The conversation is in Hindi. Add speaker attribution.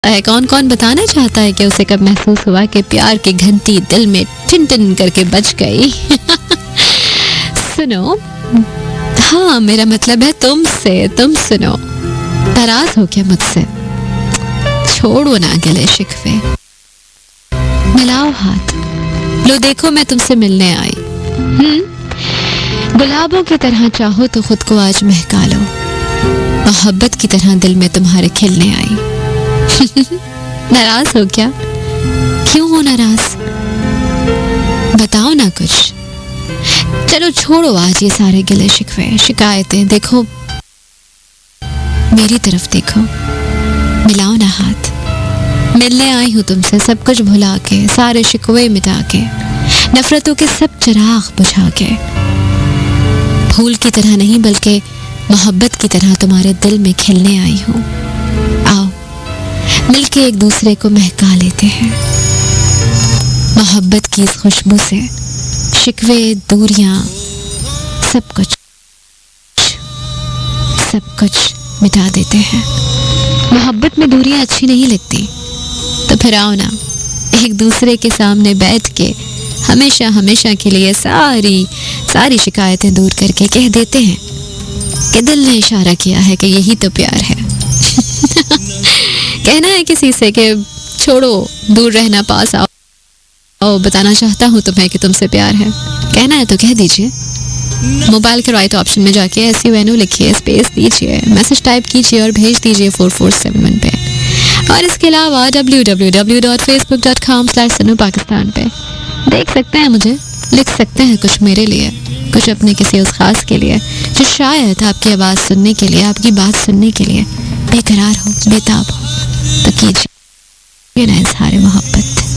Speaker 1: है, कौन कौन बताना चाहता है कि उसे कब महसूस हुआ कि प्यार की घंटी दिल में टिन टिन करके बज गई। सुनो, हाँ मेरा मतलब है तुमसे, तुम सुनो, नाराज हो क्या मुझसे? छोड़ो ना गले शिकवे, मिलाओ हाथ, लो देखो मैं तुमसे मिलने आई। गुलाबों की तरह चाहो तो खुद को आज महका लो, मोहब्बत की तरह दिल में तुम्हारे खिलने आई। नाराज हो क्या? क्यों हो नाराज? बताओ ना कुछ। चलो छोड़ो आज ये सारे गिले शिकवे शिकायतें, देखो मेरी तरफ देखो, मिलाओ ना हाथ, मिलने आई हूं तुमसे सब कुछ भुला के, सारे शिकवे मिटा के, नफरतों के सब चिराग बुझा के, फूल की तरह नहीं बल्कि मोहब्बत की तरह तुम्हारे दिल में खिलने आई हूं। आओ मिलके एक दूसरे को महका लेते हैं, मोहब्बत की इस खुशबू से शिकवे दूरियां सब कुछ मिटा देते हैं। मोहब्बत में दूरियां अच्छी नहीं लगती, तो फिर आओ ना एक दूसरे के सामने बैठ के हमेशा हमेशा के लिए सारी शिकायतें दूर करके कह देते हैं कि दिल ने इशारा किया है कि यही तो प्यार है। कहना है किसी से कि छोड़ो दूर रहना, पास आओ, बताना चाहता हूँ तुम्हें कि तुमसे प्यार है। कहना है तो कह दीजिए, मोबाइल के राइट ऑप्शन में जाके SUNO लिखिए, स्पेस दीजिए, मैसेज टाइप कीजिए और भेज दीजिए 4471 पे। और इसके अलावा www.facebook.com/sunupakistan पे देख सकते हैं मुझे, लिख सकते हैं कुछ मेरे लिए, कुछ अपने किसी उस खास के लिए जो शायद आपकी आवाज़ सुनने के लिए, आपकी बात सुनने के लिए बेकरार हो, बेताब हो, तो कीजिए ना इजहार मोहब्बत।